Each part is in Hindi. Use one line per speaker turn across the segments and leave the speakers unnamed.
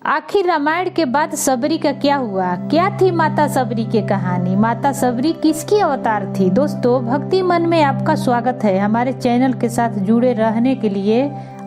आखिर रामायण के बाद सबरी का क्या हुआ? क्या थी माता सबरी की कहानी? माता सबरी किसकी अवतार थी? दोस्तों, भक्ति मन में आपका स्वागत है। हमारे चैनल के साथ जुड़े रहने के लिए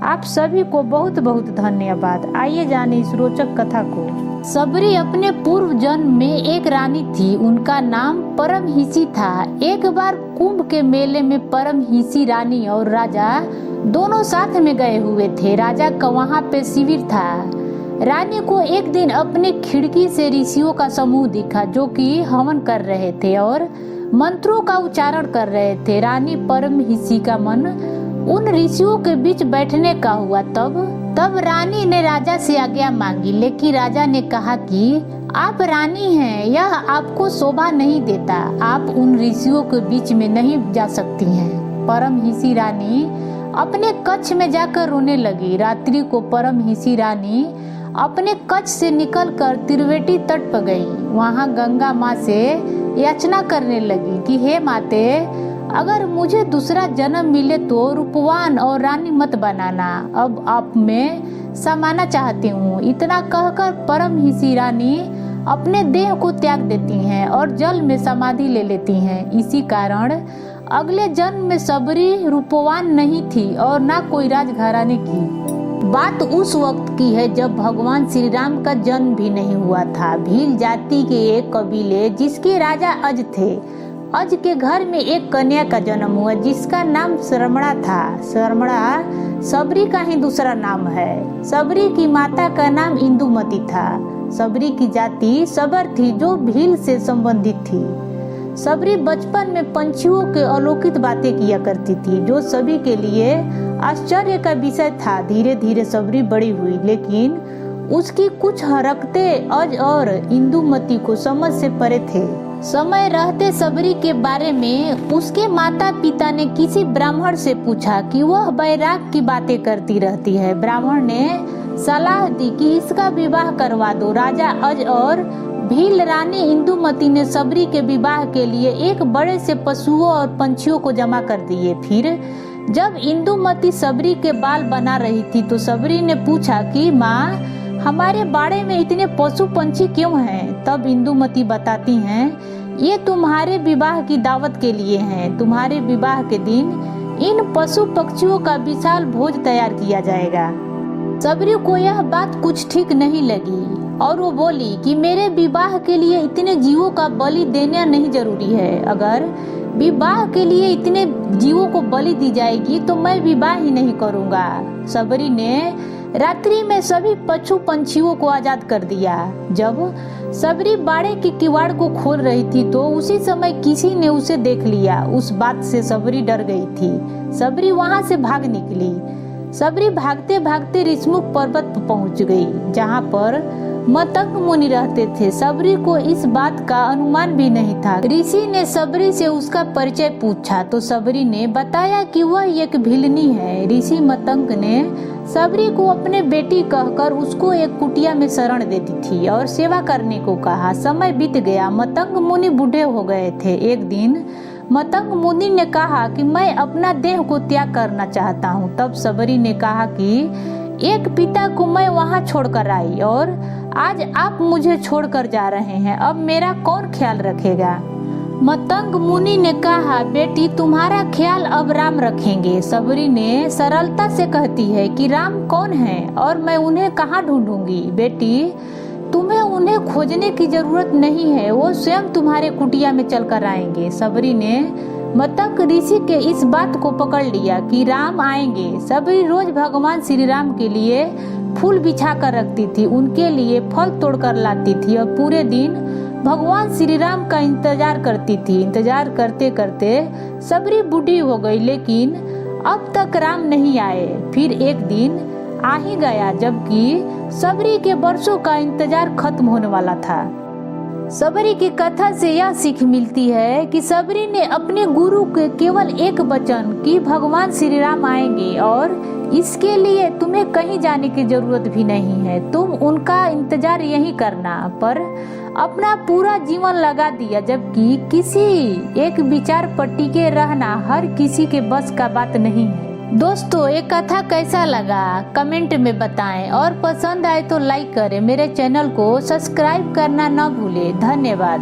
आप सभी को बहुत बहुत धन्यवाद। आइए जाने इस रोचक कथा को। सबरी अपने पूर्व जन्म में एक रानी थी। उनका नाम परमहिंसी था। एक बार कुंभ के मेले में परमहिंसी रानी और राजा दोनों साथ में गए हुए थे। राजा का वहाँ पे शिविर था। रानी को एक दिन अपने खिड़की से ऋषियों का समूह दिखा जो कि हवन कर रहे थे और मंत्रों का उच्चारण कर रहे थे। रानी परमहिंसी का मन उन ऋषियों के बीच बैठने का हुआ। तब रानी ने राजा से आज्ञा मांगी, लेकिन राजा ने कहा कि आप रानी हैं, यह आपको शोभा नहीं देता। आप उन ऋषियों के बीच में नहीं जा सकती हैं। परमहिंसी रानी अपने कक्ष में जाकर रोने लगी। रात्रि को परमहिंसी रानी अपने कक्ष से निकलकर त्रिवेणी तट पर गई। वहां गंगा माँ से याचना करने लगी कि हे माते, अगर मुझे दूसरा जन्म मिले तो रूपवान और रानी मत बनाना। अब आप में समाना चाहती हूँ। इतना कहकर परमहिंसी रानी अपने देह को त्याग देती हैं और जल में समाधि ले लेती हैं। इसी कारण अगले जन्म में सबरी रूपवान नहीं थी और ना कोई राजघराने की। बात उस वक्त की है जब भगवान श्री राम का जन्म भी नहीं हुआ था। भील जाति के एक कबीले जिसके राजा अज थे। अज के घर में एक कन्या का जन्म हुआ जिसका नाम शर्मणा था। शर्मणा सबरी का ही दूसरा नाम है। सबरी की माता का नाम इंदुमती था। सबरी की जाति सबर थी जो भील से संबंधित थी। सबरी बचपन में पंछियों के अलौकिक बातें किया करती थी जो सभी के लिए आश्चर्य का विषय था। धीरे धीरे सबरी बड़ी हुई, लेकिन उसकी कुछ हरकतें अज और इंदुमती को समझ से परे थे। समय रहते सबरी के बारे में उसके माता पिता ने किसी ब्राह्मण से पूछा कि वह बैराग की बातें करती रहती है। ब्राह्मण ने सलाह दी कि इसका विवाह करवा दो। राजा अज और भील रानी इंदुमती ने सबरी के विवाह के लिए एक बड़े से पशुओं और पंछियों को जमा कर दिए। फिर जब इंदुमती सबरी के बाल बना रही थी तो सबरी ने पूछा कि माँ, हमारे बाड़े में इतने पशु पंछी क्यों हैं? तब इंदुमती बताती हैं, ये तुम्हारे विवाह की दावत के लिए हैं। तुम्हारे विवाह के दिन इन पशु पक्षियों का विशाल भोज तैयार किया जाएगा। सबरी को यह बात कुछ ठीक नहीं लगी और वो बोली कि मेरे विवाह के लिए इतने जीवों का बलि देना नहीं जरूरी है। अगर विवाह के लिए इतने जीवों को बलि दी जाएगी तो मैं विवाह ही नहीं करूंगा। सबरी ने रात्रि में सभी पशु पंछियों को आजाद कर दिया। जब सबरी बाड़े की किवाड़ को खोल रही थी तो उसी समय किसी ने उसे देख लिया। उस बात से सबरी डर गई थी। सबरी वहां से भाग निकली। सबरी भागते भागते ऋषमुख पर्वत पर पहुंच गई जहां पर मतंग मुनि रहते थे। सबरी को इस बात का अनुमान भी नहीं था। ऋषि ने सबरी से उसका परिचय पूछा तो सबरी ने बताया कि वह एक भिलनी है। ऋषि मतंग ने सबरी को अपने बेटी कहकर उसको एक कुटिया में शरण देती थी और सेवा करने को कहा। समय बीत गया। मतंग मुनि बूढ़े हो गए थे। एक दिन मतंग मुनि ने कहा कि मैं अपना देह को त्याग करना चाहता हूँ। तब सबरी ने कहा कि एक पिता को मैं वहाँ छोड़कर आई और आज आप मुझे छोड़कर जा रहे हैं। अब मेरा कौन ख्याल रखेगा? मतंग मुनि ने कहा, बेटी, तुम्हारा ख्याल अब राम रखेंगे। सबरी ने सरलता से कहती है कि राम कौन है और मैं उन्हें कहाँ ढूंढूंगी? बेटी, तुम्हें उन्हें खोजने की जरूरत नहीं है, वो स्वयं तुम्हारे कुटिया में चलकर आएंगे। सबरी ने मतंग ऋषि के इस बात को पकड़ लिया कि राम आएंगे। सबरी रोज भगवान श्री राम के लिए फूल बिछा कर रखती थी, उनके लिए फल तोड़कर लाती थी और पूरे दिन भगवान श्री राम का इंतजार करती थी। इंतजार करते करते सबरी बूढ़ी हो गई, लेकिन अब तक राम नहीं आए। फिर एक दिन आ ही गया जबकि सबरी के वर्षों का इंतजार खत्म होने वाला था। सबरी की कथा से यह सीख मिलती है कि सबरी ने अपने गुरु के केवल एक वचन कि भगवान श्री राम आएंगे और इसके लिए तुम्हें कहीं जाने की जरूरत भी नहीं है, तुम उनका इंतजार यही करना, पर अपना पूरा जीवन लगा दिया। जबकि किसी एक विचार पर टिके रहना हर किसी के बस का बात नहीं है। दोस्तों ये कथा कैसा लगा कमेंट में बताएं और पसंद आए तो लाइक करें। मेरे चैनल को सब्सक्राइब करना न भूलें। धन्यवाद।